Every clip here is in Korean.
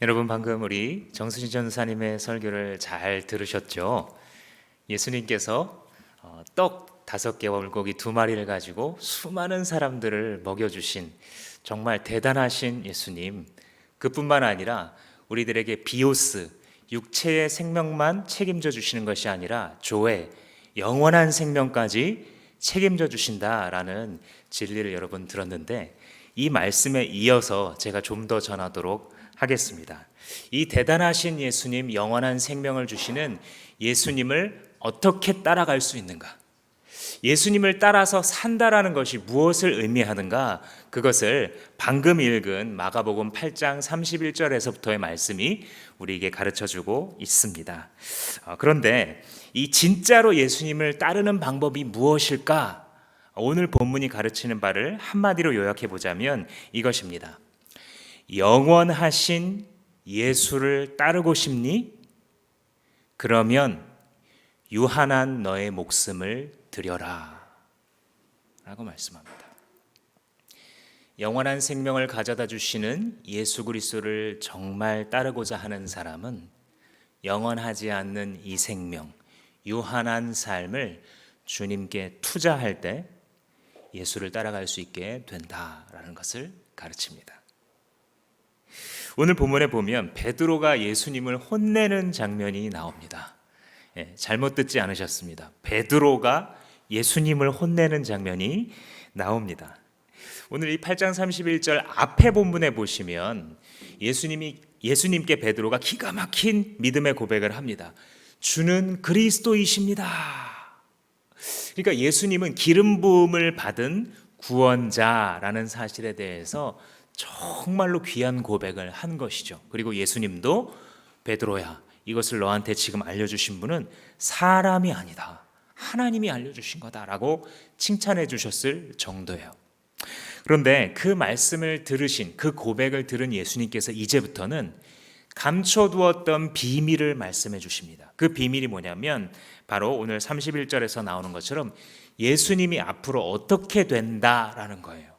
여러분 방금 우리 정순희 전사님의 설교를 잘 들으셨죠? 예수님께서 떡 5개와 물고기 2마리를 가지고 수많은 사람들을 먹여주신 정말 대단하신 예수님, 그뿐만 아니라 우리들에게 비오스, 육체의 생명만 책임져 주시는 것이 아니라 조회, 영원한 생명까지 책임져 주신다라는 진리를 여러분 들었는데, 이 말씀에 이어서 제가 좀 더 전하도록 하겠습니다. 이 대단하신 예수님, 영원한 생명을 주시는 예수님을 어떻게 따라갈 수 있는가? 예수님을 따라서 산다라는 것이 무엇을 의미하는가? 그것을 방금 읽은 마가복음 8장 31절에서부터의 말씀이 우리에게 가르쳐주고 있습니다. 그런데 이 진짜로 예수님을 따르는 방법이 무엇일까? 오늘 본문이 가르치는 바를 한마디로 요약해 보자면 이것입니다. 영원하신 예수를 따르고 싶니? 그러면 유한한 너의 목숨을 드려라 라고 말씀합니다. 영원한 생명을 가져다 주시는 예수 그리스도를 정말 따르고자 하는 사람은 영원하지 않는 이 생명, 유한한 삶을 주님께 투자할 때 예수를 따라갈 수 있게 된다라는 것을 가르칩니다. 오늘 본문에 보면 베드로가 예수님을 혼내는 장면이 나옵니다. 잘못 듣지 않으셨습니다. 베드로가 예수님을 혼내는 장면이 나옵니다. 오늘 이 8장 31절 앞에 본문에 보시면 예수님께 베드로가 기가 막힌 믿음의 고백을 합니다. 주는 그리스도이십니다. 그러니까 예수님은 기름 부음을 받은 구원자라는 사실에 대해서 정말로 귀한 고백을 한 것이죠. 그리고 예수님도 베드로야, 이것을 너한테 지금 알려주신 분은 사람이 아니다, 하나님이 알려주신 거다라고 칭찬해 주셨을 정도예요. 그런데 그 말씀을 들으신, 그 고백을 들은 예수님께서 이제부터는 감춰두었던 비밀을 말씀해 주십니다. 그 비밀이 뭐냐면 바로 오늘 31절에서 나오는 것처럼 예수님이 앞으로 어떻게 된다라는 거예요.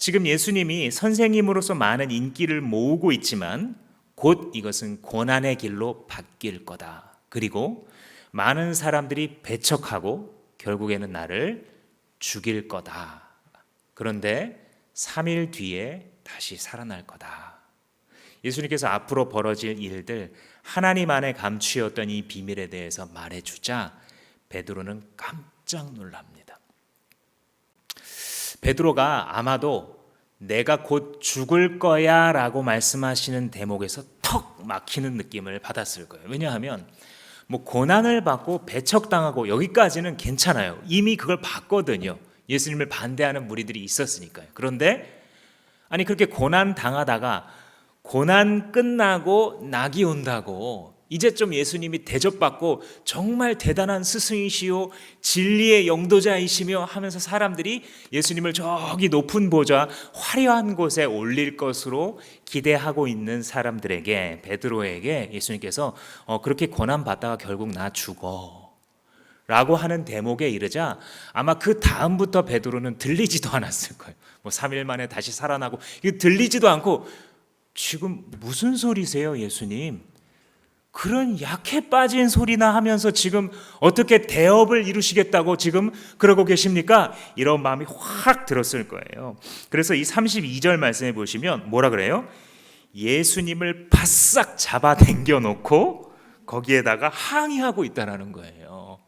지금 예수님이 선생님으로서 많은 인기를 모으고 있지만 곧 이것은 고난의 길로 바뀔 거다. 그리고 많은 사람들이 배척하고 결국에는 나를 죽일 거다. 그런데 3일 뒤에 다시 살아날 거다. 예수님께서 앞으로 벌어질 일들, 하나님 안에 감추었던 이 비밀에 대해서 말해주자 베드로는 깜짝 놀랍니다. 베드로가 아마도 내가 곧 죽을 거야 라고 말씀하시는 대목에서 턱 막히는 느낌을 받았을 거예요. 왜냐하면 고난을 받고 배척당하고 여기까지는 괜찮아요. 이미 그걸 봤거든요. 예수님을 반대하는 무리들이 있었으니까요. 그런데 아니 그렇게 고난 당하다가 고난 끝나고 낙이 온다고 이제 좀 예수님이 대접받고 정말 대단한 스승이시요 진리의 영도자이시며 하면서 사람들이 예수님을 저기 높은 보좌 화려한 곳에 올릴 것으로 기대하고 있는 사람들에게, 베드로에게 예수님께서 그렇게 고난 받다가 결국 나 죽어 라고 하는 대목에 이르자 아마 그 다음부터 베드로는 들리지도 않았을 거예요. 3일 만에 다시 살아나고 이거 들리지도 않고 지금 무슨 소리세요 예수님? 그런 약해 빠진 소리나 하면서 지금 어떻게 대업을 이루시겠다고 지금 그러고 계십니까? 이런 마음이 확 들었을 거예요. 그래서 이 32절 말씀에 보시면 뭐라 그래요? 예수님을 바싹 잡아당겨 놓고 거기에다가 항의하고 있다라는 거예요.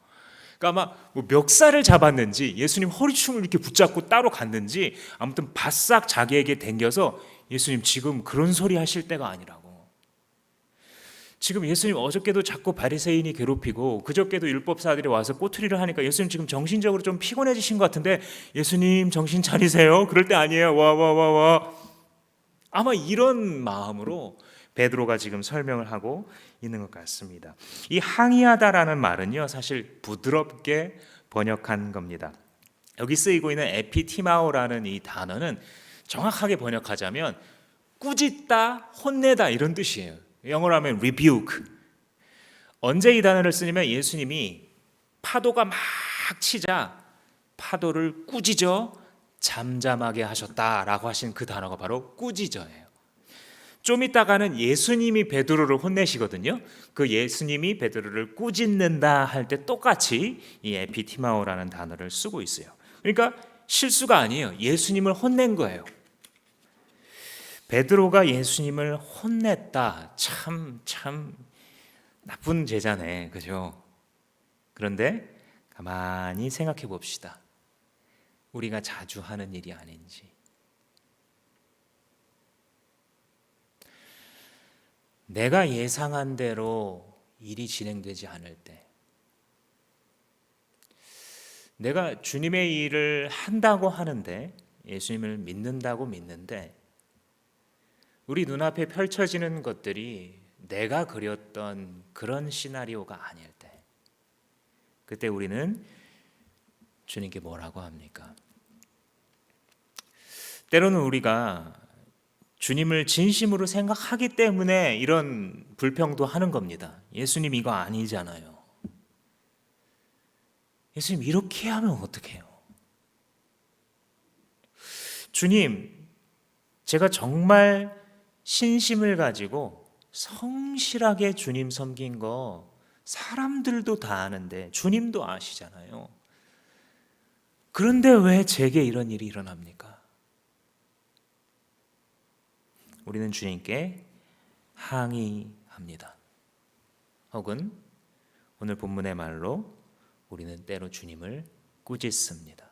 그러니까 아마 멱살을 잡았는지 예수님 허리춤을 이렇게 붙잡고 따로 갔는지 아무튼 바싹 자기에게 당겨서 예수님 지금 그런 소리 하실 때가 아니라고. 지금 예수님 어저께도 자꾸 바리새인이 괴롭히고 그저께도 율법사들이 와서 꼬투리를 하니까 예수님 지금 정신적으로 좀 피곤해지신 것 같은데 예수님 정신 차리세요. 그럴 때 아니에요. 와. 아마 이런 마음으로 베드로가 지금 설명을 하고 있는 것 같습니다. 이 항의하다라는 말은요 사실 부드럽게 번역한 겁니다. 여기 쓰이고 있는 에피티마오라는 이 단어는 정확하게 번역하자면 꾸짖다, 혼내다 이런 뜻이에요. 영어로 하면 rebuke. 언제 이 단어를 쓰냐면 예수님이 파도가 막 치자 파도를 꾸짖어 잠잠하게 하셨다라고 하신 그 단어가 바로 꾸짖어예요. 좀 있다가는 예수님이 베드로를 혼내시거든요. 그 예수님이 베드로를 꾸짖는다 할 때 똑같이 이 에피티마오라는 단어를 쓰고 있어요. 그러니까 실수가 아니에요. 예수님을 혼낸 거예요. 베드로가 예수님을 혼냈다. 참 나쁜 제자네. 그죠? 그런데 가만히 생각해 봅시다. 우리가 자주 하는 일이 아닌지. 내가 예상한 대로 일이 진행되지 않을 때, 내가 주님의 일을 한다고 하는데, 예수님을 믿는다고 믿는데, 우리 눈앞에 펼쳐지는 것들이 내가 그렸던 그런 시나리오가 아닐 때, 그때 우리는 주님께 뭐라고 합니까? 때로는 우리가 주님을 진심으로 생각하기 때문에 이런 불평도 하는 겁니다. 예수님 이거 아니잖아요. 예수님 이렇게 하면 어떡해요? 주님, 제가 정말 신심을 가지고 성실하게 주님 섬긴 거 사람들도 다 아는데 주님도 아시잖아요. 그런데 왜 제게 이런 일이 일어납니까? 우리는 주님께 항의합니다. 혹은 오늘 본문의 말로 우리는 때로 주님을 꾸짖습니다.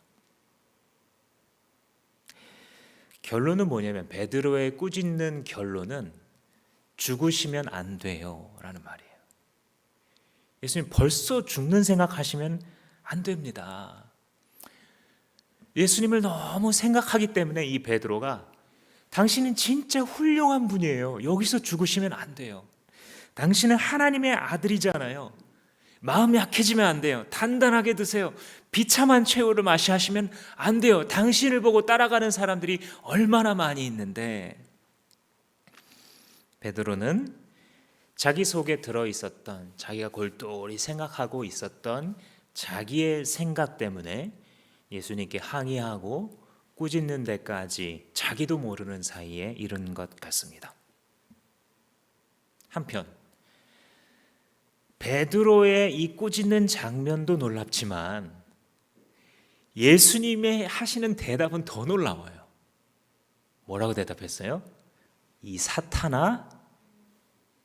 결론은 뭐냐면 베드로의 꾸짖는 결론은 죽으시면 안 돼요 라는 말이에요. 예수님 벌써 죽는 생각하시면 안 됩니다. 예수님을 너무 생각하기 때문에 이 베드로가 당신은 진짜 훌륭한 분이에요. 여기서 죽으시면 안 돼요. 당신은 하나님의 아들이잖아요. 마음 약해지면 안 돼요. 단단하게 드세요. 비참한 최후를 마시하시면 안 돼요. 당신을 보고 따라가는 사람들이 얼마나 많이 있는데. 베드로는 자기 속에 들어있었던, 자기가 골똘히 생각하고 있었던 자기의 생각 때문에 예수님께 항의하고 꾸짖는 데까지 자기도 모르는 사이에 이른 것 같습니다. 한편 베드로의 이 꾸짖는 장면도 놀랍지만 예수님의 하시는 대답은 더 놀라워요. 뭐라고 대답했어요? 이 사탄아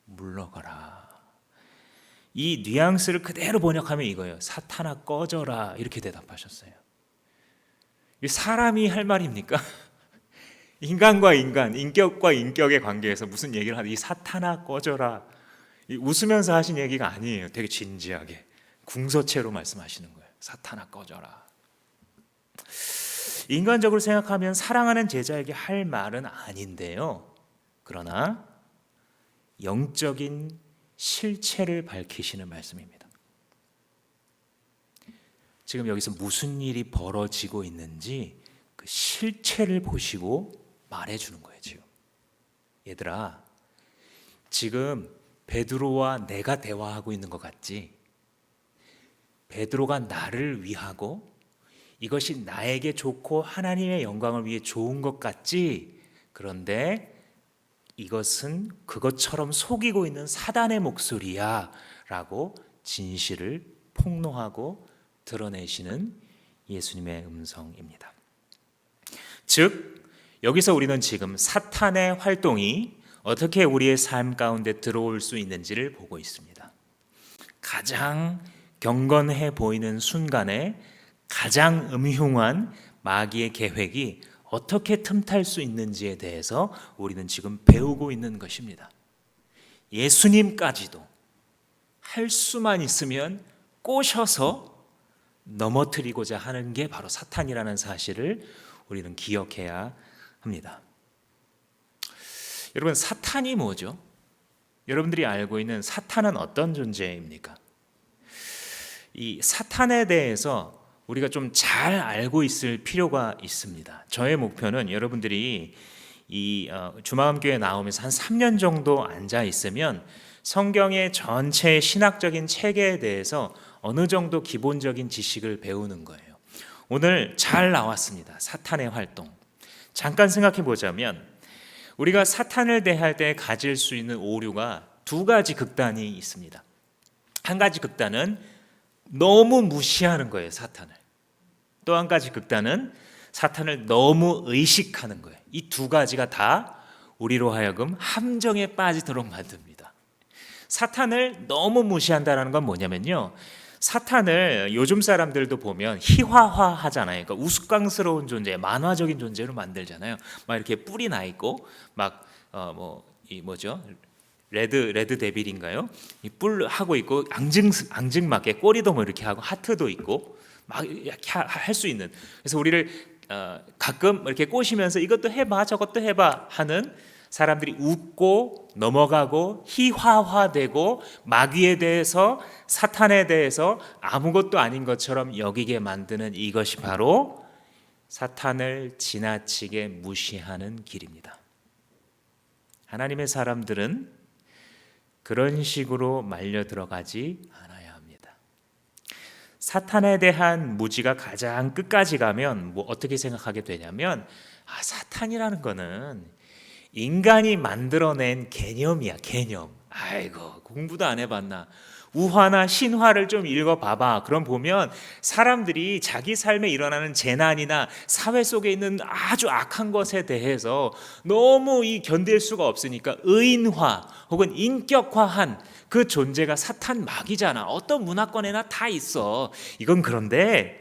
물러가라. 이 뉘앙스를 그대로 번역하면 이거예요. 사탄아 꺼져라 이렇게 대답하셨어요. 사람이 할 말입니까? 인간과 인간, 인격과 인격의 관계에서 무슨 얘기를 하는 이 사탄아 꺼져라. 웃으면서 하신 얘기가 아니에요. 되게 진지하게 궁서체로 말씀하시는 거예요. 사탄아 꺼져라. 인간적으로 생각하면 사랑하는 제자에게 할 말은 아닌데요. 그러나 영적인 실체를 밝히시는 말씀입니다. 지금 여기서 무슨 일이 벌어지고 있는지 그 실체를 보시고 말해주는 거예요. 지금 얘들아, 지금 베드로와 내가 대화하고 있는 것 같지? 베드로가 나를 위하고 이것이 나에게 좋고 하나님의 영광을 위해 좋은 것 같지? 그런데 이것은 그것처럼 속이고 있는 사단의 목소리야 라고 진실을 폭로하고 드러내시는 예수님의 음성입니다. 즉 여기서 우리는 지금 사탄의 활동이 어떻게 우리의 삶 가운데 들어올 수 있는지를 보고 있습니다. 가장 경건해 보이는 순간에 가장 음흉한 마귀의 계획이 어떻게 틈탈 수 있는지에 대해서 우리는 지금 배우고 있는 것입니다. 예수님까지도 할 수만 있으면 꼬셔서 넘어뜨리고자 하는 게 바로 사탄이라는 사실을 우리는 기억해야 합니다. 여러분, 사탄이 뭐죠? 여러분들이 알고 있는 사탄은 어떤 존재입니까? 이 사탄에 대해서 우리가 좀 잘 알고 있을 필요가 있습니다. 저의 목표는 여러분들이 이 주마음교회 나오면서 한 3년 정도 앉아 있으면 성경의 전체 신학적인 체계에 대해서 어느 정도 기본적인 지식을 배우는 거예요. 오늘 잘 나왔습니다. 사탄의 활동. 잠깐 생각해 보자면 우리가 사탄을 대할 때 가질 수 있는 오류가 두 가지 극단이 있습니다. 한 가지 극단은 너무 무시하는 거예요, 사탄을. 또 한 가지 극단은 사탄을 너무 의식하는 거예요. 이 두 가지가 다 우리로 하여금 함정에 빠지도록 만듭니다. 사탄을 너무 무시한다는 건 뭐냐면요, 사탄을 요즘 사람들도 보면 희화화 하잖아요. 그러니까 우스꽝스러운 존재, 만화적인 존재로 만들잖아요. 막 이렇게 뿔이 나 있고 막 레드 데빌인가요? 이 뿔 하고 있고 앙증맞게 꼬리도 뭐 이렇게 하고 하트도 있고 막 이렇게 할 수 있는. 그래서 우리를 가끔 이렇게 꼬시면서 이것도 해봐 저것도 해봐 하는 사람들이 웃고 넘어가고 희화화되고 마귀에 대해서, 사탄에 대해서 아무것도 아닌 것처럼 여기게 만드는 이것이 바로 사탄을 지나치게 무시하는 길입니다. 하나님의 사람들은 그런 식으로 말려 들어가지 않아야 합니다. 사탄에 대한 무지가 가장 끝까지 가면 어떻게 생각하게 되냐면, 사탄이라는 거는 인간이 만들어낸 개념이야, 개념. 아이고, 공부도 안 해봤나. 우화나 신화를 좀 읽어봐봐. 그럼 보면 사람들이 자기 삶에 일어나는 재난이나 사회 속에 있는 아주 악한 것에 대해서 너무 견딜 수가 없으니까 의인화 혹은 인격화한 그 존재가 사탄 마귀잖아. 어떤 문화권에나 다 있어. 이건 그런데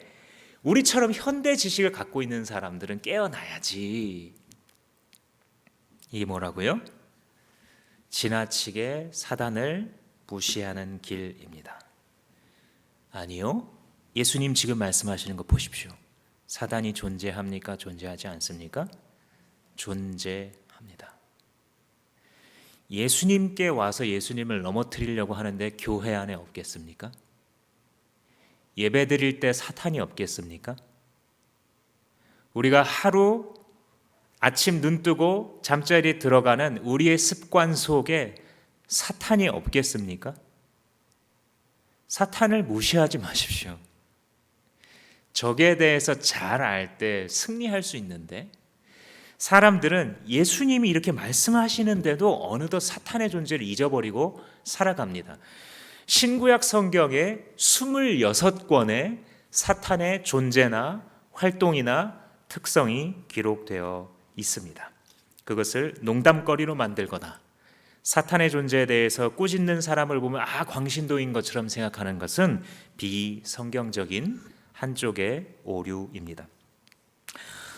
우리처럼 현대 지식을 갖고 있는 사람들은 깨어나야지. 이게 뭐라고요? 지나치게 사단을 무시하는 길입니다. 아니요, 예수님 지금 말씀하시는 거 보십시오. 사단이 존재합니까? 존재하지 않습니까? 존재합니다. 예수님께 와서 예수님을 넘어뜨리려고 하는데 교회 안에 없겠습니까? 예배 드릴 때 사탄이 없겠습니까? 우리가 하루 아침 눈 뜨고 잠자리에 들어가는 우리의 습관 속에 사탄이 없겠습니까? 사탄을 무시하지 마십시오. 적에 대해서 잘 알 때 승리할 수 있는데, 사람들은 예수님이 이렇게 말씀하시는데도 어느덧 사탄의 존재를 잊어버리고 살아갑니다. 신구약 성경에 26권의 사탄의 존재나 활동이나 특성이 기록되어 있습니다. 그것을 농담거리로 만들거나 사탄의 존재에 대해서 꾸짖는 사람을 보면 광신도인 것처럼 생각하는 것은 비성경적인 한쪽의 오류입니다.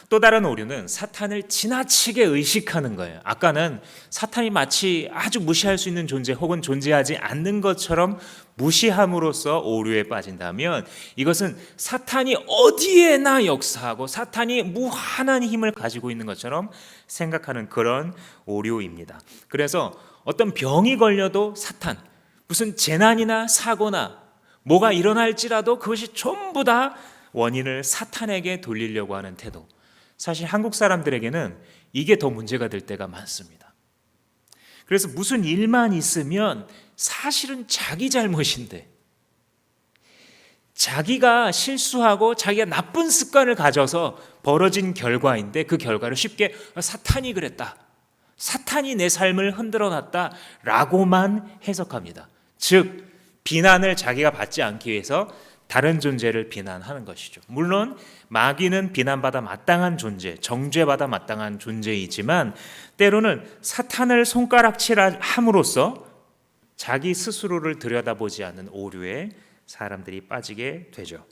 또 다른 오류는 사탄을 지나치게 의식하는 거예요. 아까는 사탄이 마치 아주 무시할 수 있는 존재 혹은 존재하지 않는 것처럼 무시함으로써 오류에 빠진다면, 이것은 사탄이 어디에나 역사하고 사탄이 무한한 힘을 가지고 있는 것처럼 생각하는 그런 오류입니다. 그래서 어떤 병이 걸려도 사탄, 무슨 재난이나 사고나 뭐가 일어날지라도 그것이 전부 다 원인을 사탄에게 돌리려고 하는 태도. 사실 한국 사람들에게는 이게 더 문제가 될 때가 많습니다. 그래서 무슨 일만 있으면 사실은 자기 잘못인데, 자기가 실수하고 자기가 나쁜 습관을 가져서 벌어진 결과인데, 그 결과를 쉽게 사탄이 그랬다, 사탄이 내 삶을 흔들어 놨다 라고만 해석합니다. 즉 비난을 자기가 받지 않기 위해서 다른 존재를 비난하는 것이죠. 물론 마귀는 비난받아 마땅한 존재, 정죄받아 마땅한 존재이지만 때로는 사탄을 손가락질함으로써 자기 스스로를 들여다보지 않는 오류에 사람들이 빠지게 되죠.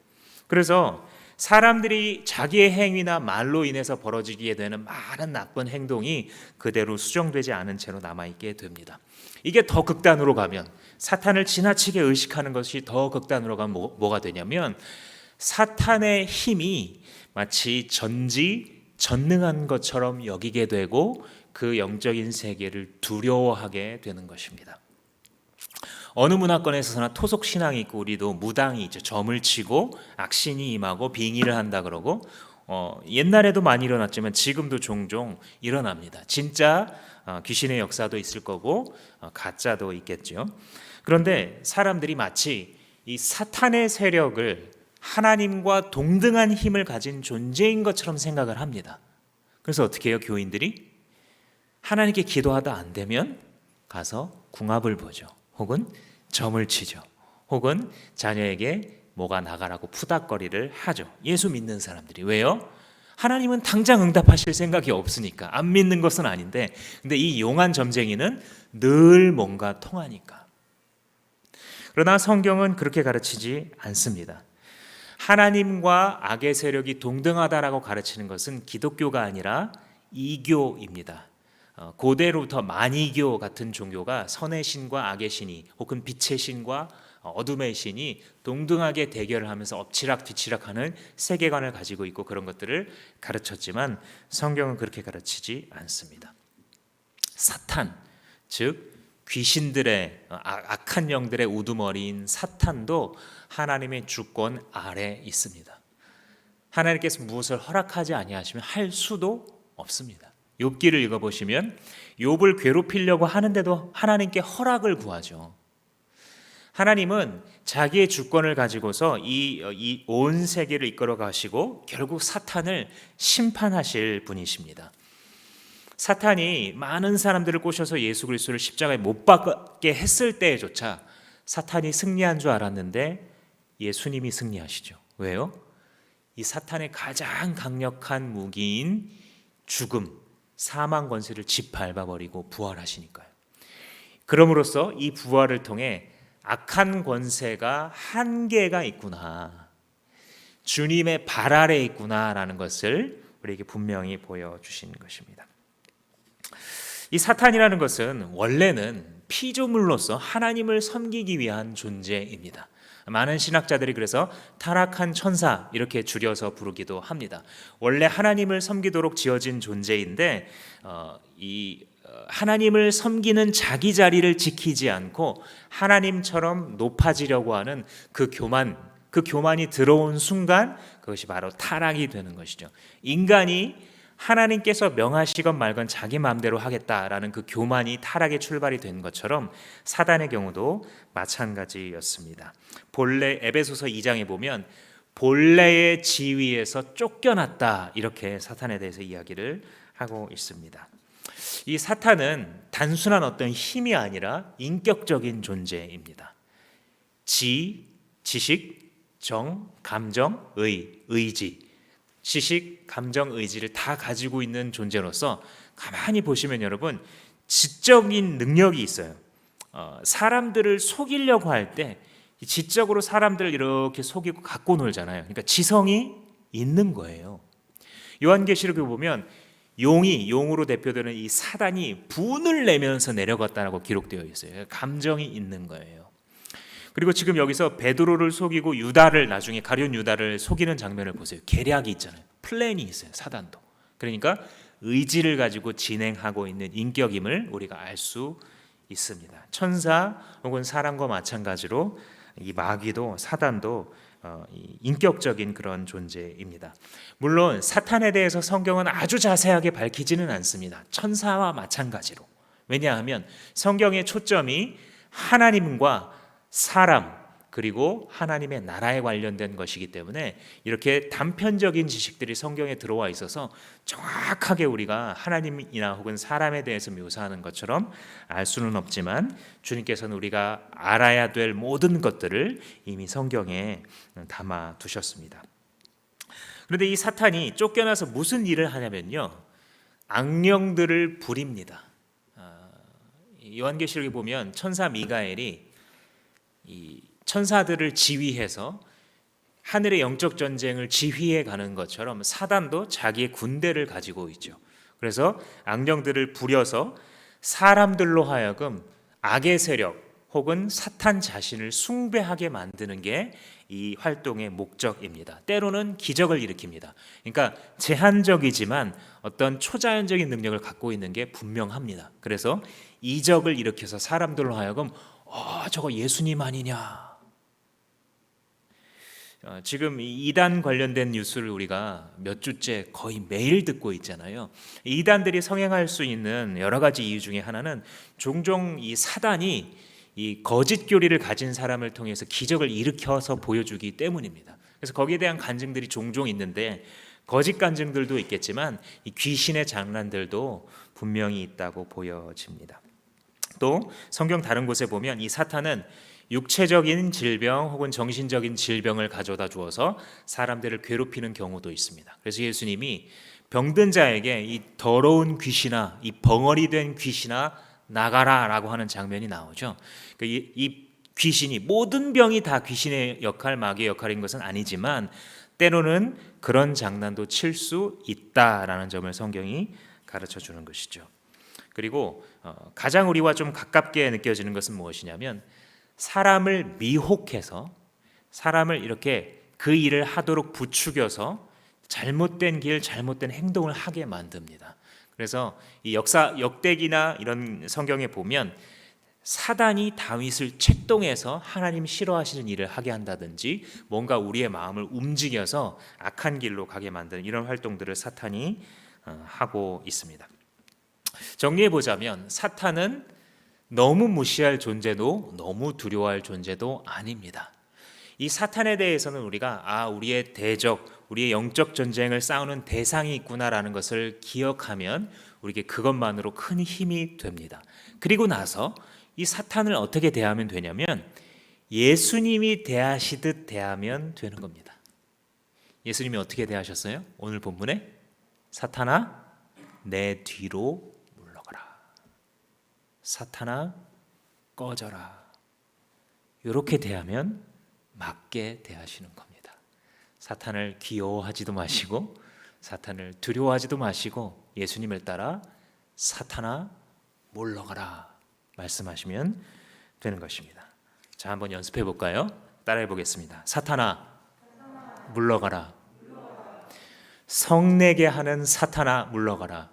그래서 사람들이 자기의 행위나 말로 인해서 벌어지게 되는 많은 나쁜 행동이 그대로 수정되지 않은 채로 남아있게 됩니다. 이게 더 극단으로 가면, 사탄을 지나치게 의식하는 것이 더 극단으로 가면 뭐가 되냐면, 사탄의 힘이 마치 전지전능한 것처럼 여기게 되고 그 영적인 세계를 두려워하게 되는 것입니다. 어느 문화권에서나 토속 신앙이 있고, 우리도 무당이 있죠. 점을 치고 악신이 임하고 빙의를 한다 그러고, 옛날에도 많이 일어났지만 지금도 종종 일어납니다. 진짜 귀신의 역사도 있을 거고 가짜도 있겠죠. 그런데 사람들이 마치 이 사탄의 세력을 하나님과 동등한 힘을 가진 존재인 것처럼 생각을 합니다. 그래서 어떻게 해요? 교인들이 하나님께 기도하다 안 되면 가서 궁합을 보죠. 혹은 점을 치죠. 혹은 자녀에게 뭐가 나가라고 푸닥거리를 하죠. 예수 믿는 사람들이. 왜요? 하나님은 당장 응답하실 생각이 없으니까. 안 믿는 것은 아닌데, 근데 이 용한 점쟁이는 늘 뭔가 통하니까. 그러나 성경은 그렇게 가르치지 않습니다. 하나님과 악의 세력이 동등하다라고 가르치는 것은 기독교가 아니라 이교입니다. 고대로부터 만이교 같은 종교가 선의 신과 악의 신이, 혹은 빛의 신과 어둠의 신이 동등하게 대결을 하면서 엎치락 뒤치락하는 세계관을 가지고 있고 그런 것들을 가르쳤지만 성경은 그렇게 가르치지 않습니다. 사탄, 즉 귀신들의 악한 영들의 우두머리인 사탄도 하나님의 주권 아래 있습니다. 하나님께서 무엇을 허락하지 아니하시면 할 수도 없습니다. 욥기를 읽어보시면 욥을 괴롭히려고 하는데도 하나님께 허락을 구하죠. 하나님은 자기의 주권을 가지고서 이 온 세계를 이끌어 가시고 결국 사탄을 심판하실 분이십니다. 사탄이 많은 사람들을 꼬셔서 예수 그리스도를 십자가에 못 박게 했을 때조차 사탄이 승리한 줄 알았는데 예수님이 승리하시죠. 왜요? 이 사탄의 가장 강력한 무기인 죽음, 사망 권세를 짓밟아버리고 부활하시니까요. 그럼으로써 이 부활을 통해 악한 권세가 한계가 있구나, 주님의 발 아래에 있구나라는 것을 우리에게 분명히 보여주신 것입니다. 이 사탄이라는 것은 원래는 피조물로서 하나님을 섬기기 위한 존재입니다. 많은 신학자들이 그래서 타락한 천사 이렇게 줄여서 부르기도 합니다. 원래 하나님을 섬기도록 지어진 존재인데 하나님을 섬기는 자기 자리를 지키지 않고 하나님처럼 높아지려고 하는 그 교만이 들어온 순간 그것이 바로 타락이 되는 것이죠. 인간이 하나님께서 명하시건 말건 자기 마음대로 하겠다라는 그 교만이 타락의 출발이 된 것처럼 사단의 경우도 마찬가지였습니다. 본래 에베소서 2장에 보면 본래의 지위에서 쫓겨났다 이렇게 사탄에 대해서 이야기를 하고 있습니다. 이 사탄은 단순한 어떤 힘이 아니라 인격적인 존재입니다. 지식, 정, 감정, 의지, 지식, 감정, 의지를 다 가지고 있는 존재로서 가만히 보시면 여러분 지적인 능력이 있어요. 사람들을 속이려고 할 때 지적으로 사람들을 이렇게 속이고 갖고 놀잖아요. 그러니까 지성이 있는 거예요. 요한계시록에 보면 용으로 대표되는 이 사단이 분을 내면서 내려갔다라고 기록되어 있어요. 감정이 있는 거예요. 그리고 지금 여기서 베드로를 속이고 나중에 가룟 유다를 속이는 장면을 보세요. 계략이 있잖아요. 플랜이 있어요. 사단도. 그러니까 의지를 가지고 진행하고 있는 인격임을 우리가 알 수 있습니다. 천사 혹은 사람과 마찬가지로 이 마귀도 사단도 인격적인 그런 존재입니다. 물론 사탄에 대해서 성경은 아주 자세하게 밝히지는 않습니다. 천사와 마찬가지로. 왜냐하면 성경의 초점이 하나님과 사람 그리고 하나님의 나라에 관련된 것이기 때문에 이렇게 단편적인 지식들이 성경에 들어와 있어서 정확하게 우리가 하나님이나 혹은 사람에 대해서 묘사하는 것처럼 알 수는 없지만 주님께서는 우리가 알아야 될 모든 것들을 이미 성경에 담아 두셨습니다. 그런데 이 사탄이 쫓겨나서 무슨 일을 하냐면요, 악령들을 부립니다. 요한계시록에 보면 천사 미가엘이 이 천사들을 지휘해서 하늘의 영적 전쟁을 지휘해 가는 것처럼 사단도 자기의 군대를 가지고 있죠. 그래서 악령들을 부려서 사람들로 하여금 악의 세력 혹은 사탄 자신을 숭배하게 만드는 게 이 활동의 목적입니다. 때로는 기적을 일으킵니다. 그러니까 제한적이지만 어떤 초자연적인 능력을 갖고 있는 게 분명합니다. 그래서 이적을 일으켜서 사람들로 하여금 저거 예수님 아니냐. 지금 이단 관련된 뉴스를 우리가 몇 주째 거의 매일 듣고 있잖아요. 이단들이 성행할 수 있는 여러 가지 이유 중에 하나는 종종 이 사단이 이 거짓 교리를 가진 사람을 통해서 기적을 일으켜서 보여주기 때문입니다. 그래서 거기에 대한 간증들이 종종 있는데 거짓 간증들도 있겠지만 이 귀신의 장난들도 분명히 있다고 보여집니다. 또 성경 다른 곳에 보면 이 사탄은 육체적인 질병 혹은 정신적인 질병을 가져다 주어서 사람들을 괴롭히는 경우도 있습니다. 그래서 예수님이 병든 자에게 이 더러운 귀신아, 이 벙어리 된 귀신아 나가라라고 하는 장면이 나오죠. 이 귀신이, 모든 병이 다 귀신의 역할, 마귀의 역할인 것은 아니지만 때로는 그런 장난도 칠 수 있다라는 점을 성경이 가르쳐 주는 것이죠. 그리고 가장 우리와 좀 가깝게 느껴지는 것은 무엇이냐면, 사람을 미혹해서 사람을 이렇게 그 일을 하도록 부추겨서 잘못된 길, 잘못된 행동을 하게 만듭니다. 그래서 이 역대기나 이런 성경에 보면 사단이 다윗을 책동해서 하나님 싫어하시는 일을 하게 한다든지 뭔가 우리의 마음을 움직여서 악한 길로 가게 만드는 이런 활동들을 사탄이 하고 있습니다. 정리해 보자면 사탄은 너무 무시할 존재도 너무 두려워할 존재도 아닙니다. 이 사탄에 대해서는 우리가 우리의 대적, 우리의 영적 전쟁을 싸우는 대상이 있구나라는 것을 기억하면 우리에게 그것만으로 큰 힘이 됩니다. 그리고 나서 이 사탄을 어떻게 대하면 되냐면 예수님이 대하시듯 대하면 되는 겁니다. 예수님이 어떻게 대하셨어요? 오늘 본문에 사탄아 내 뒤로 물러가라, 사탄아 꺼져라, 이렇게 대하면 맞게 대하시는 겁니다. 사탄을 귀여워하지도 마시고 사탄을 두려워하지도 마시고 예수님을 따라 사탄아 물러가라 말씀하시면 되는 것입니다. 자, 한번 연습해 볼까요? 따라해 보겠습니다. 사탄아 물러가라. 성내게 하는 사탄아 물러가라.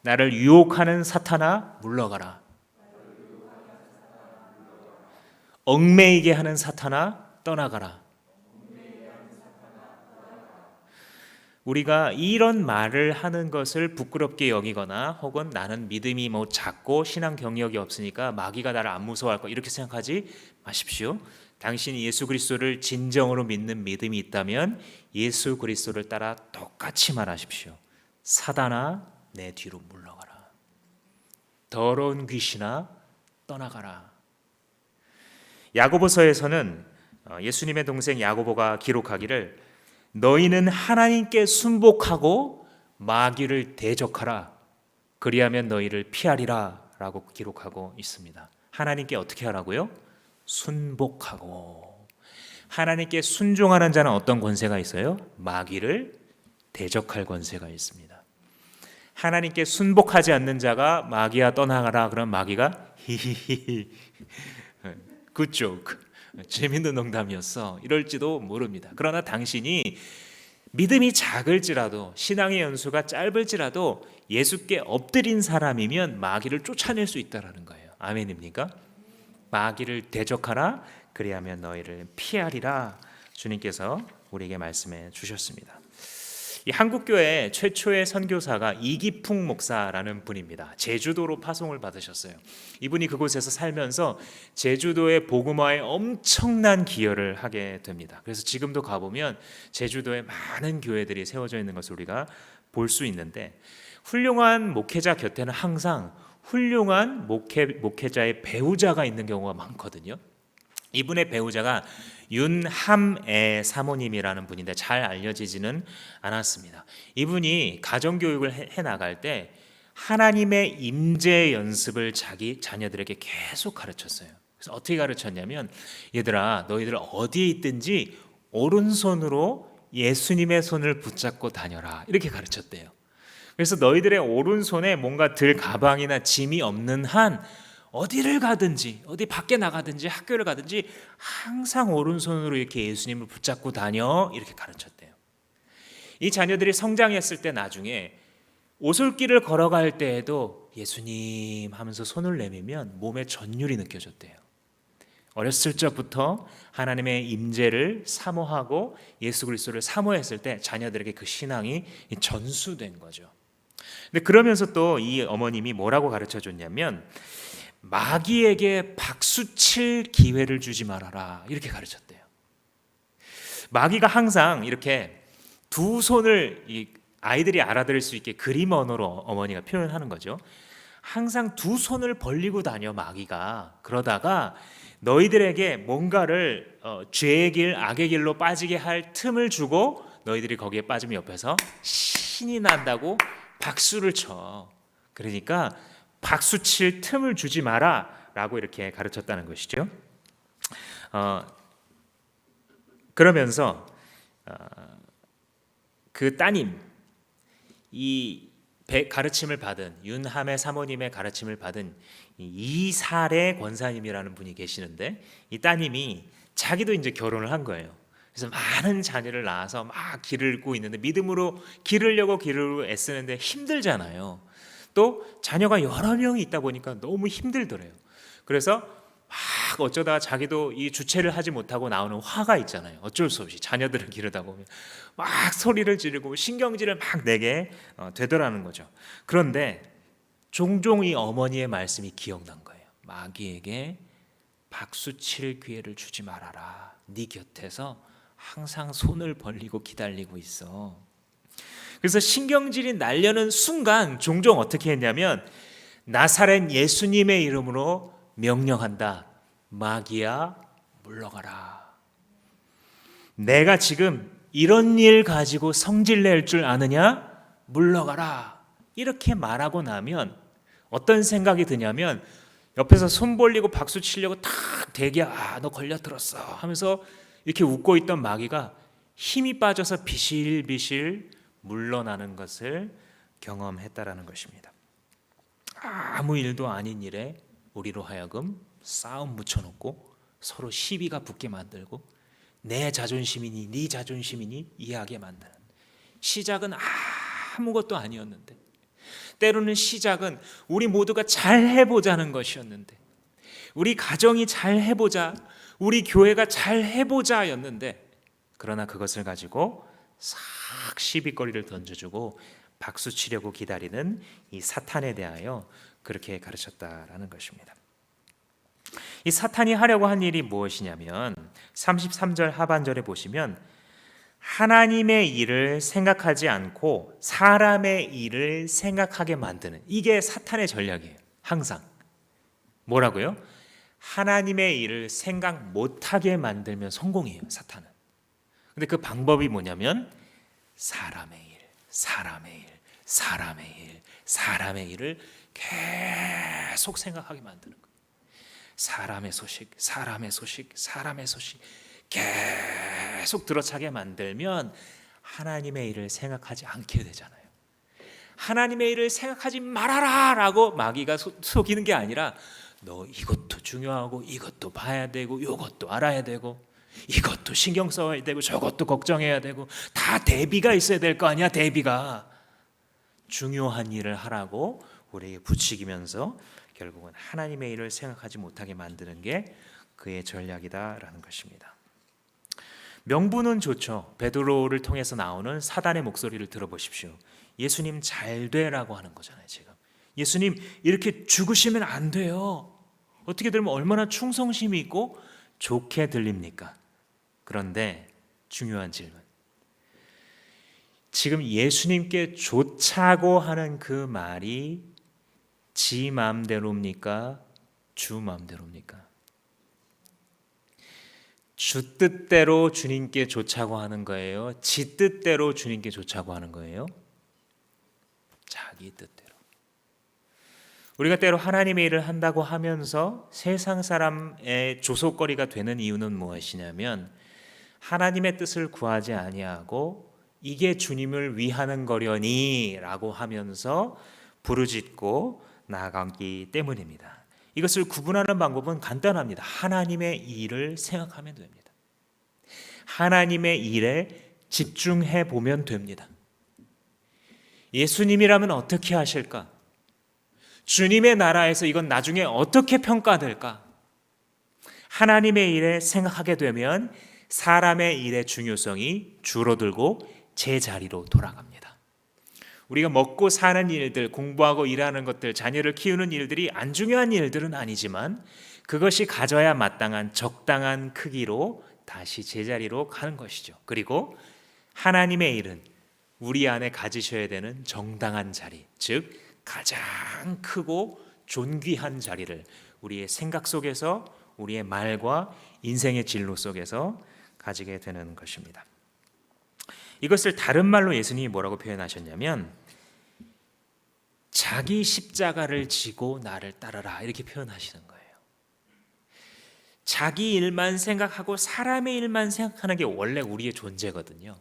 나를 유혹하는 사탄아 물러가라. 얽매이게 하는 사탄아 떠나가라. 우리가 이런 말을 하는 것을 부끄럽게 여기거나 혹은 나는 믿음이 작고 신앙 경력이 없으니까 마귀가 나를 안 무서워할 거 이렇게 생각하지 마십시오. 당신이 예수 그리스도를 진정으로 믿는 믿음이 있다면 예수 그리스도를 따라 똑같이 말하십시오. 사단아 내 뒤로 물러가라. 더러운 귀신아 떠나가라. 야고보서에서는 예수님의 동생 야고보가 기록하기를 너희는 하나님께 순복하고 마귀를 대적하라. 그리하면 너희를 피하리라 라고 기록하고 있습니다. 하나님께 어떻게 하라고요? 순복하고. 하나님께 순종하는 자는 어떤 권세가 있어요? 마귀를 대적할 권세가 있습니다. 하나님께 순복하지 않는 자가 마귀야 떠나가라 그럼 마귀가 히히히 굿조크, 재밌는 농담이었어 이럴지도 모릅니다. 그러나 당신이 믿음이 작을지라도 신앙의 연수가 짧을지라도 예수께 엎드린 사람이면 마귀를 쫓아낼 수 있다는 거예요. 아멘입니까? 마귀를 대적하라. 그리하면 너희를 피하리라. 주님께서 우리에게 말씀해 주셨습니다. 이 한국교회 최초의 선교사가 이기풍 목사라는 분입니다. 제주도로 파송을 받으셨어요. 이분이 그곳에서 살면서 제주도의 복음화에 엄청난 기여를 하게 됩니다. 그래서 지금도 가보면 제주도에 많은 교회들이 세워져 있는 것을 우리가 볼 수 있는데, 훌륭한 목회자 곁에는 항상 훌륭한 목회자의 배우자가 있는 경우가 많거든요. 이분의 배우자가 윤함애 사모님이라는 분인데 잘 알려지지는 않았습니다. 이분이 가정교육을 해나갈 때 하나님의 임재 연습을 자기 자녀들에게 계속 가르쳤어요. 그래서 어떻게 가르쳤냐면, 얘들아 너희들 어디에 있든지 오른손으로 예수님의 손을 붙잡고 다녀라 이렇게 가르쳤대요. 그래서 너희들의 오른손에 뭔가 들 가방이나 짐이 없는 한 어디를 가든지 어디 밖에 나가든지 학교를 가든지 항상 오른손으로 이렇게 예수님을 붙잡고 다녀 이렇게 가르쳤대요. 이 자녀들이 성장했을 때 나중에 오솔길을 걸어갈 때에도 예수님 하면서 손을 내밀면 몸에 전율이 느껴졌대요. 어렸을 적부터 하나님의 임재를 사모하고 예수 그리스도를 사모했을 때 자녀들에게 그 신앙이 전수된 거죠. 근데 그러면서 또 이 어머님이 뭐라고 가르쳐 줬냐면, 마귀에게 박수칠 기회를 주지 말아라 이렇게 가르쳤대요. 마귀가 항상 이렇게 두 손을 이 아이들이 알아들을 수 있게 그림 언어로 어머니가 표현하는 거죠. 항상 두 손을 벌리고 다녀 마귀가. 그러다가 너희들에게 뭔가를 죄의 길, 악의 길로 빠지게 할 틈을 주고 너희들이 거기에 빠지면 옆에서 신이 난다고 박수를 쳐. 그러니까 박수 칠 틈을 주지 마라 라고 이렇게 가르쳤다는 것이죠. 그러면서 그 따님, 이 가르침을 받은 윤함의 사모님의 가르침을 받은 이살의 권사님이라는 분이 계시는데, 이 따님이 자기도 이제 결혼을 한 거예요. 그래서 많은 자녀를 낳아서 막 기르고 있는데, 믿음으로 기르려고 애쓰는데 힘들잖아요. 또 자녀가 여러 명이 있다 보니까 너무 힘들더래요. 그래서 막 어쩌다 자기도 이 주체를 하지 못하고 나오는 화가 있잖아요. 어쩔 수 없이 자녀들을 기르다 보면 막 소리를 지르고 신경질을 막 내게 되더라는 거죠. 그런데 종종 이 어머니의 말씀이 기억난 거예요. 마귀에게 박수칠 기회를 주지 말아라. 네 곁에서 항상 손을 벌리고 기다리고 있어. 그래서 신경질이 날려는 순간 종종 어떻게 했냐면, 나사렛 예수님의 이름으로 명령한다. 마귀야, 물러가라. 내가 지금 이런 일 가지고 성질낼 줄 아느냐? 물러가라. 이렇게 말하고 나면 어떤 생각이 드냐면, 옆에서 손 벌리고 박수 치려고 탁 대기야, 너 걸려들었어 하면서 이렇게 웃고 있던 마귀가 힘이 빠져서 비실비실 물러나는 것을 경험했다라는 것입니다. 아무 일도 아닌 일에 우리로 하여금 싸움 붙여놓고 서로 시비가 붙게 만들고, 내 자존심이니 네 자존심이니 이해하게 만드는, 시작은 아무것도 아니었는데, 때로는 시작은 우리 모두가 잘 해보자는 것이었는데, 우리 가정이 잘 해보자, 우리 교회가 잘 해보자였는데, 그러나 그것을 가지고 싹 시비거리를 던져주고 박수 치려고 기다리는 이 사탄에 대하여 그렇게 가르쳤다라는 것입니다. 이 사탄이 하려고 한 일이 무엇이냐면, 33절 하반절에 보시면 하나님의 일을 생각하지 않고 사람의 일을 생각하게 만드는, 이게 사탄의 전략이에요. 항상 뭐라고요? 하나님의 일을 생각 못하게 만들면 성공이에요, 사탄은. 근데 그 방법이 뭐냐면 사람의 일, 사람의 일, 사람의 일, 사람의 일을 계속 생각하게 만드는 거예요. 사람의 소식, 사람의 소식, 사람의 소식 계속 들어차게 만들면 하나님의 일을 생각하지 않게 되잖아요. 하나님의 일을 생각하지 말아라 라고 마귀가 속이는 게 아니라, 너 이것도 중요하고 이것도 봐야 되고 이것도 알아야 되고 이것도 신경 써야 되고 저것도 걱정해야 되고, 다 대비가 있어야 될 거 아니야. 대비가 중요한 일을 하라고 우리에게 부추기면서 결국은 하나님의 일을 생각하지 못하게 만드는 게 그의 전략이다라는 것입니다. 명분은 좋죠. 베드로를 통해서 나오는 사단의 목소리를 들어보십시오. 예수님 잘 되라고 하는 거잖아요. 지금 예수님 이렇게 죽으시면 안 돼요. 어떻게 들으면 얼마나 충성심이 있고 좋게 들립니까? 그런데 중요한 질문, 지금 예수님께 좋자고 하는 그 말이 지 마음대로입니까? 주 마음대로입니까? 주 뜻대로 주님께 좋자고 하는 거예요? 지 뜻대로 주님께 좋자고 하는 거예요? 자기 뜻대로. 우리가 때로 하나님의 일을 한다고 하면서 세상 사람의 조속거리가 되는 이유는 무엇이냐면, 하나님의 뜻을 구하지 아니하고 이게 주님을 위하는 거려니 라고 하면서 부르짖고 나아가기 때문입니다. 이것을 구분하는 방법은 간단합니다. 하나님의 일을 생각하면 됩니다. 하나님의 일에 집중해 보면 됩니다. 예수님이라면 어떻게 하실까? 주님의 나라에서 이건 나중에 어떻게 평가될까? 하나님의 일에 생각하게 되면 사람의 일의 중요성이 줄어들고 제자리로 돌아갑니다. 우리가 먹고 사는 일들, 공부하고 일하는 것들, 자녀를 키우는 일들이 안 중요한 일들은 아니지만 그것이 가져야 마땅한 적당한 크기로 다시 제자리로 가는 것이죠. 그리고 하나님의 일은 우리 안에 가지셔야 되는 정당한 자리, 즉 가장 크고 존귀한 자리를 우리의 생각 속에서, 우리의 말과 인생의 진로 속에서 가지게 되는 것입니다. 이것을 다른 말로 예수님이 뭐라고 표현하셨냐면 자기 십자가를 지고 나를 따르라, 이렇게 표현하시는 거예요. 자기 일만 생각하고 사람의 일만 생각하는 게 원래 우리의 존재거든요.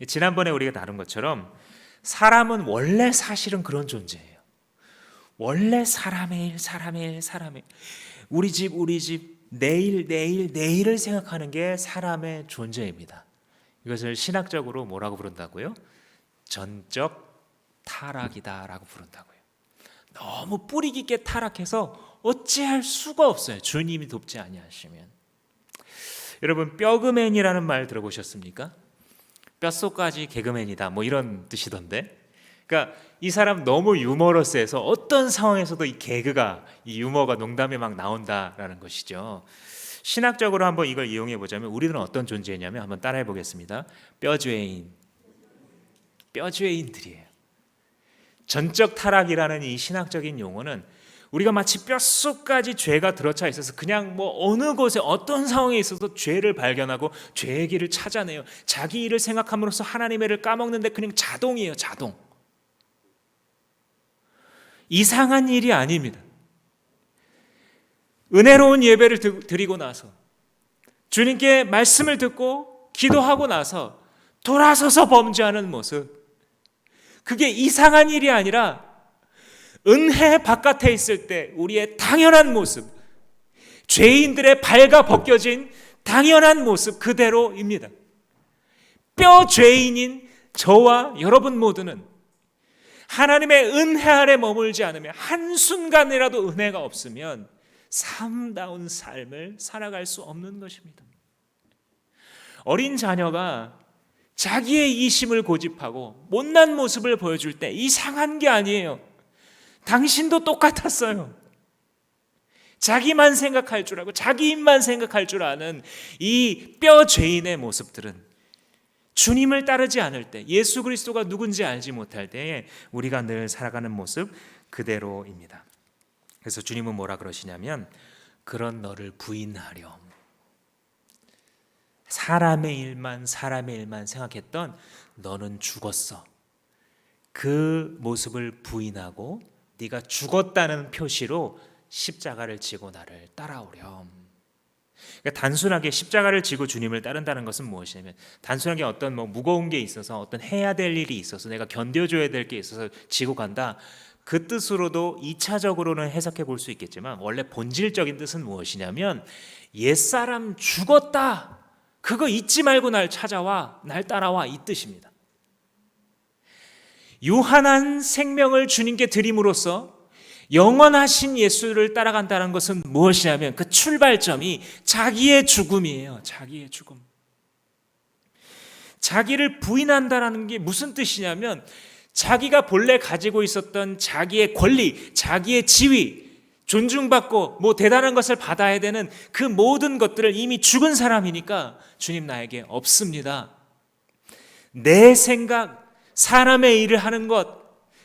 지난번에 우리가 다룬 것처럼 사람은 원래 사실은 그런 존재예요. 원래 사람의 일, 사람의 일, 사람의 일. 우리 집, 내일을 생각하는 게 사람의 존재입니다. 이것을 신학적으로 뭐라고 부른다고요? 전적 타락이다라고 부른다고요. 너무 뿌리 깊게 타락해서 어찌할 수가 없어요. 주님이 돕지 아니하시면. 여러분, 뼈그맨이라는 말 들어보셨습니까? 뼛속까지 개그맨이다, 뭐 이런 뜻이던데. 그러니까 이 사람 너무 유머러스해서 어떤 상황에서도 이 개그가, 이 유머가, 농담이 막 나온다라는 것이죠. 신학적으로 한번 이걸 이용해 보자면 우리들은 어떤 존재냐면, 한번 따라해 보겠습니다. 뼈죄인들이에요. 전적 타락이라는 이 신학적인 용어는 우리가 마치 뼛속까지 죄가 들어차 있어서 그냥 뭐 어느 곳에 어떤 상황에 있어서 죄를 발견하고 죄의 길을 찾아내요. 자기 일을 생각함으로써 하나님의 일을 까먹는데 그냥 자동이에요. 자동. 이상한 일이 아닙니다. 은혜로운 예배를 드리고 나서 주님께 말씀을 듣고 기도하고 나서 돌아서서 범죄하는 모습, 그게 이상한 일이 아니라 은혜 바깥에 있을 때 우리의 당연한 모습, 죄인들의 발가 벗겨진 당연한 모습 그대로입니다. 뼈 죄인인 저와 여러분 모두는 하나님의 은혜 아래 머물지 않으면, 한순간이라도 은혜가 없으면 삶다운 삶을 살아갈 수 없는 것입니다. 어린 자녀가 자기의 이심을 고집하고 못난 모습을 보여줄 때 이상한 게 아니에요. 당신도 똑같았어요. 자기만 생각할 줄 알고 자기 입만 생각할 줄 아는 이 뼈 죄인의 모습들은 주님을 따르지 않을 때, 예수 그리스도가 누군지 알지 못할 때에 우리가 늘 살아가는 모습 그대로입니다. 그래서 주님은 뭐라 그러시냐면, 그런 너를 부인하렴. 사람의 일만 생각했던 너는 죽었어. 그 모습을 부인하고 네가 죽었다는 표시로 십자가를 지고 나를 따라오렴. 그러니까 단순하게 십자가를 지고 주님을 따른다는 것은 무엇이냐면, 단순하게 어떤 무거운 게 있어서, 어떤 해야 될 일이 있어서, 내가 견뎌줘야 될 게 있어서 지고 간다, 그 뜻으로도 2차적으로는 해석해 볼 수 있겠지만, 원래 본질적인 뜻은 무엇이냐면 옛사람 죽었다, 그거 잊지 말고 날 찾아와, 날 따라와, 이 뜻입니다. 유한한 생명을 주님께 드림으로써 영원하신 예수를 따라간다는 것은 무엇이냐면, 그 출발점이 자기의 죽음이에요. 자기의 죽음. 자기를 부인한다는 게 무슨 뜻이냐면, 자기가 본래 가지고 있었던 자기의 권리, 자기의 지위, 존중받고 뭐 대단한 것을 받아야 되는 그 모든 것들을 이미 죽은 사람이니까 주님 나에게 없습니다. 내 생각, 사람의 일을 하는 것,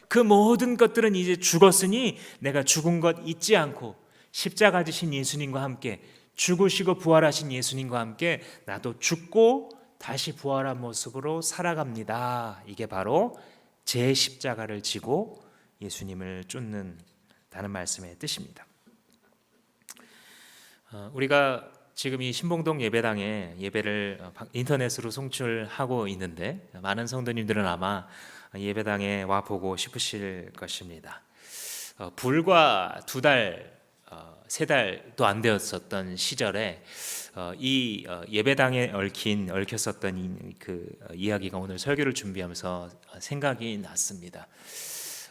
그 모든 것들은 이제 죽었으니 내가 죽은 것 잊지 않고 십자가 지신 예수님과 함께, 죽으시고 부활하신 예수님과 함께 나도 죽고 다시 부활한 모습으로 살아갑니다. 이게 바로 제 십자가를 지고 예수님을 쫓는다는 말씀의 뜻입니다. 우리가 지금 이 신봉동 예배당에 예배를 인터넷으로 송출하고 있는데, 많은 성도님들은 아마 예배당에 와 보고 싶으실 것입니다. 불과 2달, 3달도 안 되었었던 시절에 이 예배당에 얽혔었던 그 이야기가 오늘 설교를 준비하면서 생각이 났습니다.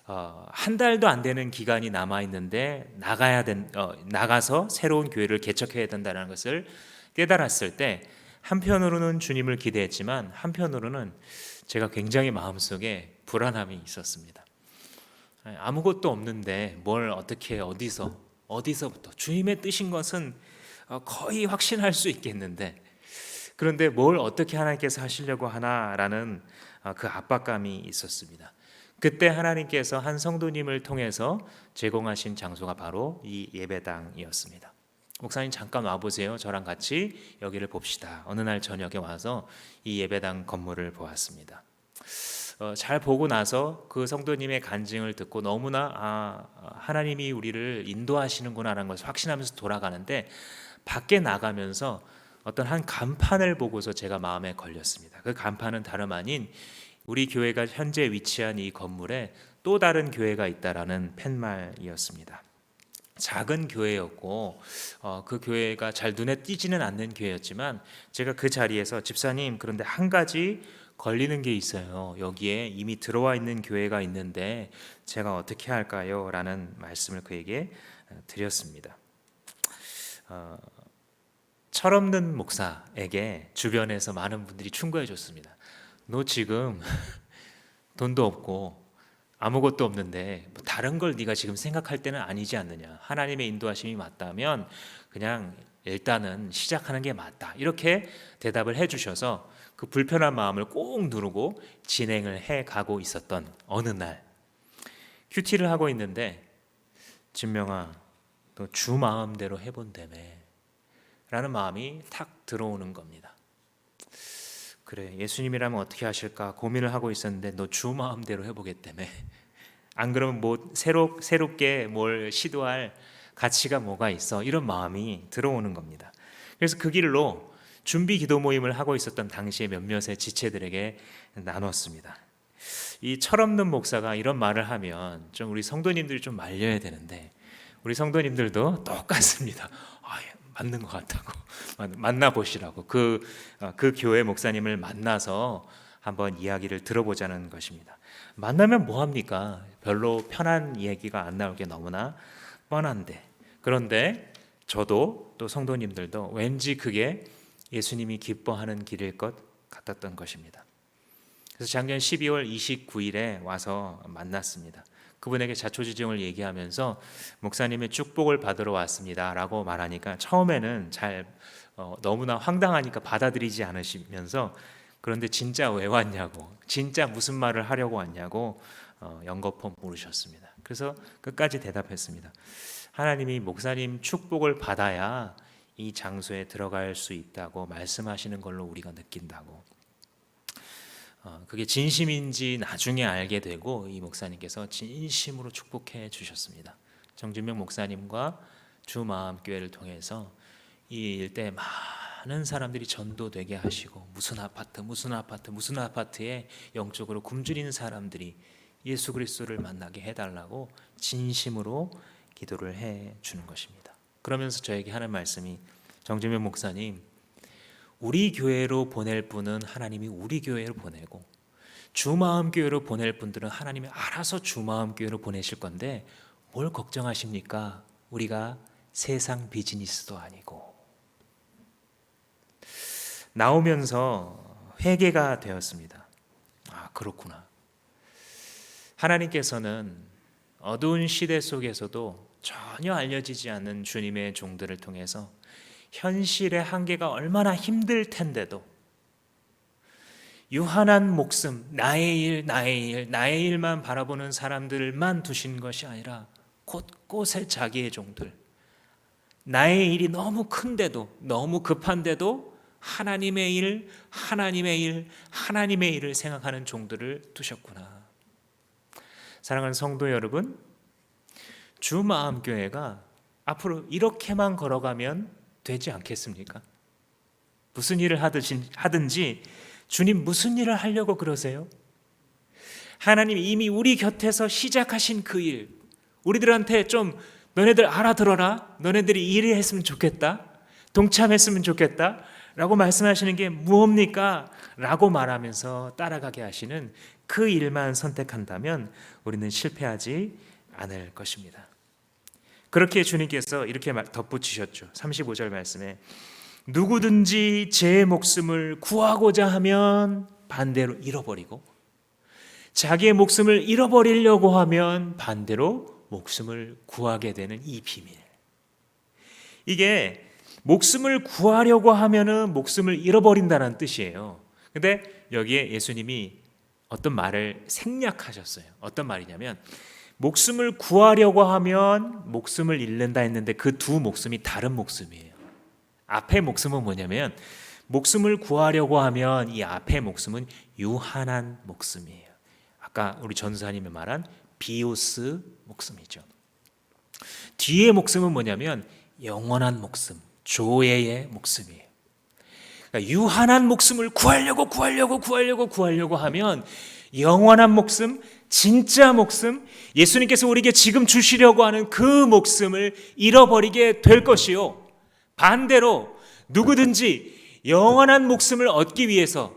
한 달도 안 되는 기간이 남아 있는데 나가서 새로운 교회를 개척해야 된다는 것을 깨달았을 때, 한편으로는 주님을 기대했지만 한편으로는 제가 굉장히 마음속에 불안함이 있었습니다. 아무것도 없는데 뭘 어떻게 어디서부터, 주님의 뜻인 것은 거의 확신할 수 있겠는데 그런데 뭘 어떻게 하나님께서 하시려고 하나라는 그 압박감이 있었습니다. 그때 하나님께서 한 성도님을 통해서 제공하신 장소가 바로 이 예배당이었습니다. 목사님 잠깐 와보세요. 저랑 같이 여기를 봅시다. 어느 날 저녁에 와서 이 예배당 건물을 보았습니다. 잘 보고 나서 그 성도님의 간증을 듣고 너무나 하나님이 우리를 인도하시는구나라는 것을 확신하면서 돌아가는데, 밖에 나가면서 어떤 한 간판을 보고서 제가 마음에 걸렸습니다. 그 간판은 다름 아닌 우리 교회가 현재 위치한 이 건물에 또 다른 교회가 있다라는 팻말이었습니다. 작은 교회였고 그 교회가 잘 눈에 띄지는 않는 교회였지만, 제가 그 자리에서 집사님, 그런데 한 가지 걸리는 게 있어요. 여기에 이미 들어와 있는 교회가 있는데 제가 어떻게 할까요? 라는 말씀을 그에게 드렸습니다. 철없는 목사에게 주변에서 많은 분들이 충고해 줬습니다. 너 지금 돈도 없고 아무것도 없는데 뭐 다른 걸 네가 지금 생각할 때는 아니지 않느냐. 하나님의 인도하심이 맞다면 그냥 일단은 시작하는 게 맞다. 이렇게 대답을 해주셔서 그 불편한 마음을 꼭 누르고 진행을 해가고 있었던 어느 날, 큐티를 하고 있는데 진명아, 너 주 마음대로 해본다며 라는 마음이 탁 들어오는 겁니다. 그래, 예수님이라면 어떻게 하실까 고민을 하고 있었는데 너 주 마음대로 해보겠다며. 안 그러면 뭐 새롭게 뭘 시도할 가치가 뭐가 있어, 이런 마음이 들어오는 겁니다. 그래서 그 길로 준비 기도 모임을 하고 있었던 당시에 몇몇의 지체들에게 나눴습니다. 이 철없는 목사가 이런 말을 하면 좀 우리 성도님들이 좀 말려야 되는데, 우리 성도님들도 똑같습니다. 맞는 것 같다고 만나보시라고 그 교회 목사님을 만나서 한번 이야기를 들어보자는 것입니다. 만나면 뭐합니까? 별로 편한 얘기가 안 나올 게 너무나 뻔한데, 그런데 저도 또 성도님들도 왠지 그게 예수님이 기뻐하는 길일 것 같았던 것입니다. 그래서 작년 12월 29일에 와서 만났습니다. 그분에게 자초지종을 얘기하면서 목사님의 축복을 받으러 왔습니다 라고 말하니까 처음에는 너무나 황당하니까 받아들이지 않으시면서, 그런데 진짜 왜 왔냐고, 진짜 무슨 말을 하려고 왔냐고 연거푸 물으셨습니다. 그래서 끝까지 대답했습니다. 하나님이 목사님 축복을 받아야 이 장소에 들어갈 수 있다고 말씀하시는 걸로 우리가 느낀다고. 그게 진심인지 나중에 알게 되고 이 목사님께서 진심으로 축복해 주셨습니다. 정진명 목사님과 주마음교회를 통해서 이 일대 많은 사람들이 전도되게 하시고, 무슨 아파트에 영적으로 굶주리는 사람들이 예수 그리스도를 만나게 해달라고 진심으로 기도를 해 주는 것입니다. 그러면서 저에게 하는 말씀이, 정진명 목사님, 우리 교회로 보낼 분은 하나님이 우리 교회로 보내고, 주마음교회로 보낼 분들은 하나님이 알아서 주마음교회로 보내실 건데 뭘 걱정하십니까? 우리가 세상 비즈니스도 아니고. 나오면서 회개가 되었습니다. 그렇구나. 하나님께서는 어두운 시대 속에서도 전혀 알려지지 않는 주님의 종들을 통해서 현실의 한계가 얼마나 힘들 텐데도 유한한 목숨, 나의 일만 바라보는 사람들만 두신 것이 아니라 곳곳에 자기의 종들, 나의 일이 너무 큰데도, 너무 급한데도 하나님의 일을 생각하는 종들을 두셨구나. 사랑하는 성도 여러분, 주마음교회가 앞으로 이렇게만 걸어가면 되지 않겠습니까? 무슨 일을 하든지 주님 무슨 일을 하려고 그러세요? 하나님이 이미 우리 곁에서 시작하신 그 일, 우리들한테 좀 너네들 알아들어라, 너네들이 일했으면 좋겠다, 동참했으면 좋겠다 라고 말씀하시는 게 무엇입니까? 라고 말하면서 따라가게 하시는 그 일만 선택한다면 우리는 실패하지 않을 것입니다. 그렇게 주님께서 이렇게 덧붙이셨죠. 35절 말씀에 누구든지 제 목숨을 구하고자 하면 반대로 잃어버리고, 자기의 목숨을 잃어버리려고 하면 반대로 목숨을 구하게 되는 이 비밀. 이게 목숨을 구하려고 하면은 목숨을 잃어버린다는 뜻이에요. 근데 여기에 예수님이 어떤 말을 생략하셨어요. 어떤 말이냐면 목숨을 구하려고 하면 목숨을 잃는다 했는데 그 두 목숨이 다른 목숨이에요. 앞의 목숨은 뭐냐면 목숨을 구하려고 하면 이 앞의 목숨은 유한한 목숨이에요. 아까 우리 전사님이 말한 비오스 목숨이죠. 뒤의 목숨은 뭐냐면 영원한 목숨, 조예의 목숨이에요. 그러니까 유한한 목숨을 구하려고 하면 영원한 목숨, 진짜 목숨, 예수님께서 우리에게 지금 주시려고 하는 그 목숨을 잃어버리게 될 것이요. 반대로 누구든지 영원한 목숨을 얻기 위해서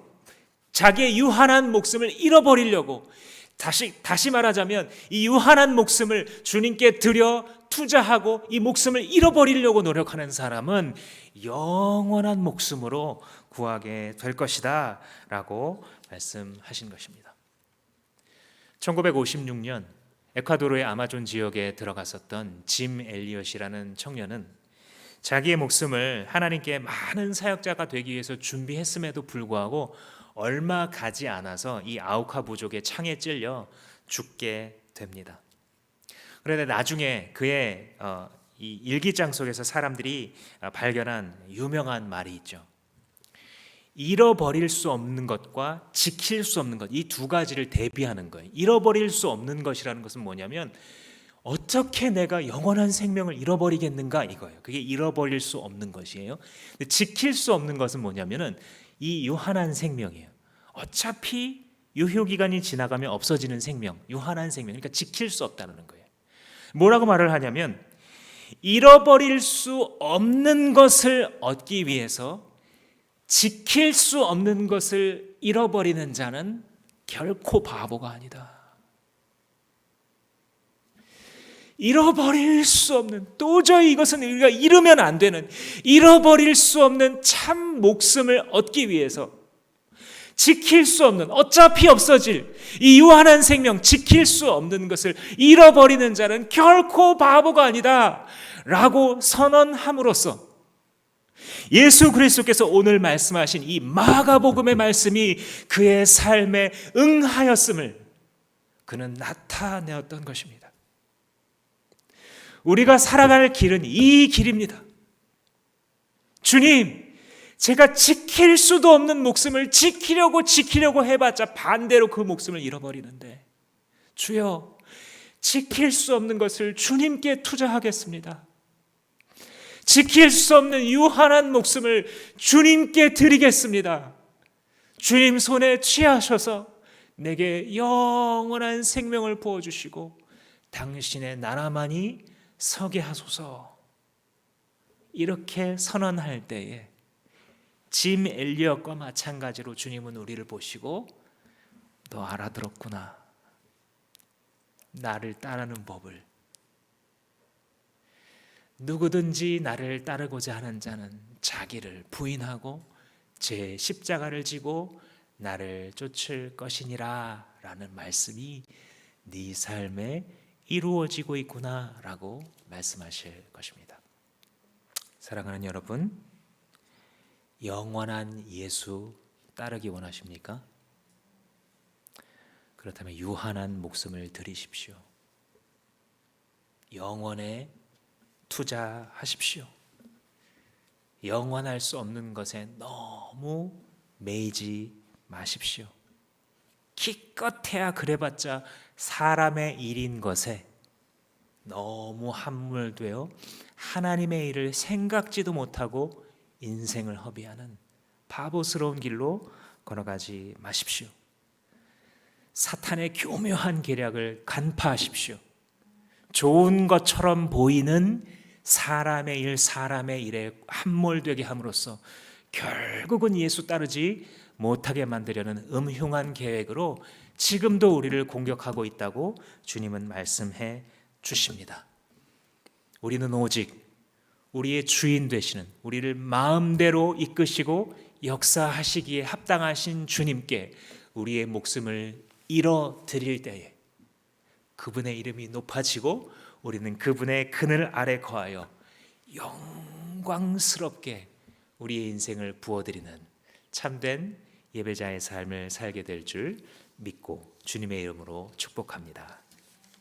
자기의 유한한 목숨을 잃어버리려고, 다시 말하자면 이 유한한 목숨을 주님께 드려 투자하고 이 목숨을 잃어버리려고 노력하는 사람은 영원한 목숨으로 구하게 될 것이다 라고 말씀하신 것입니다. 1956년 에콰도르의 아마존 지역에 들어갔었던 짐 엘리엇이라는 청년은 자기의 목숨을 하나님께 많은 사역자가 되기 위해서 준비했음에도 불구하고 얼마 가지 않아서 이 아우카 부족의 창에 찔려 죽게 됩니다. 그런데 나중에 그의 이 일기장 속에서 사람들이 발견한 유명한 말이 있죠. 잃어버릴 수 없는 것과 지킬 수 없는 것, 이 두 가지를 대비하는 거예요. 잃어버릴 수 없는 것이라는 것은 뭐냐면 어떻게 내가 영원한 생명을 잃어버리겠는가 이거예요. 그게 잃어버릴 수 없는 것이에요. 근데 지킬 수 없는 것은 뭐냐면은 이 유한한 생명이에요. 어차피 유효기간이 지나가면 없어지는 생명, 유한한 생명. 그러니까 지킬 수 없다는 거예요. 뭐라고 말을 하냐면 잃어버릴 수 없는 것을 얻기 위해서 지킬 수 없는 것을 잃어버리는 자는 결코 바보가 아니다. 잃어버릴 수 없는, 도저히 이것은 우리가 잃으면 안 되는, 잃어버릴 수 없는 참 목숨을 얻기 위해서 지킬 수 없는, 어차피 없어질 이 유한한 생명, 지킬 수 없는 것을 잃어버리는 자는 결코 바보가 아니다 라고 선언함으로써 예수 그리스도께서 오늘 말씀하신 이 마가복음의 말씀이 그의 삶에 응하였음을 그는 나타내었던 것입니다. 우리가 살아갈 길은 이 길입니다. 주님, 제가 지킬 수도 없는 목숨을 지키려고 해봤자 반대로 그 목숨을 잃어버리는데 주여, 지킬 수 없는 것을 주님께 투자하겠습니다. 지킬 수 없는 유한한 목숨을 주님께 드리겠습니다. 주님 손에 취하셔서 내게 영원한 생명을 부어주시고 당신의 나라만이 서게 하소서. 이렇게 선언할 때에 짐 엘리엇과 마찬가지로 주님은 우리를 보시고 너 알아들었구나. 나를 따르는 법을. 누구든지 나를 따르고자 하는 자는 자기를 부인하고 제 십자가를 지고 나를 쫓을 것이니라 라는 말씀이 네 삶에 이루어지고 있구나 라고 말씀하실 것입니다. 사랑하는 여러분, 영원한 예수 따르기 원하십니까? 그렇다면 유한한 목숨을 드리십시오. 영원에 투자하십시오. 영원할 수 없는 것에 너무 매이지 마십시오. 기껏해야 그래봤자 사람의 일인 것에 너무 함몰되어 하나님의 일을 생각지도 못하고 인생을 허비하는 바보스러운 길로 걸어가지 마십시오. 사탄의 교묘한 계략을 간파하십시오. 좋은 것처럼 보이는 사람의 일에 함몰되게 함으로써 결국은 예수 따르지 못하게 만들려는 음흉한 계획으로 지금도 우리를 공격하고 있다고 주님은 말씀해 주십니다. 우리는 오직 우리의 주인 되시는, 우리를 마음대로 이끄시고 역사하시기에 합당하신 주님께 우리의 목숨을 잃어드릴 때에 그분의 이름이 높아지고 우리는 그분의 그늘 아래 거하여 영광스럽게 우리의 인생을 부어드리는 참된 예배자의 삶을 살게 될 줄 믿고 주님의 이름으로 축복합니다.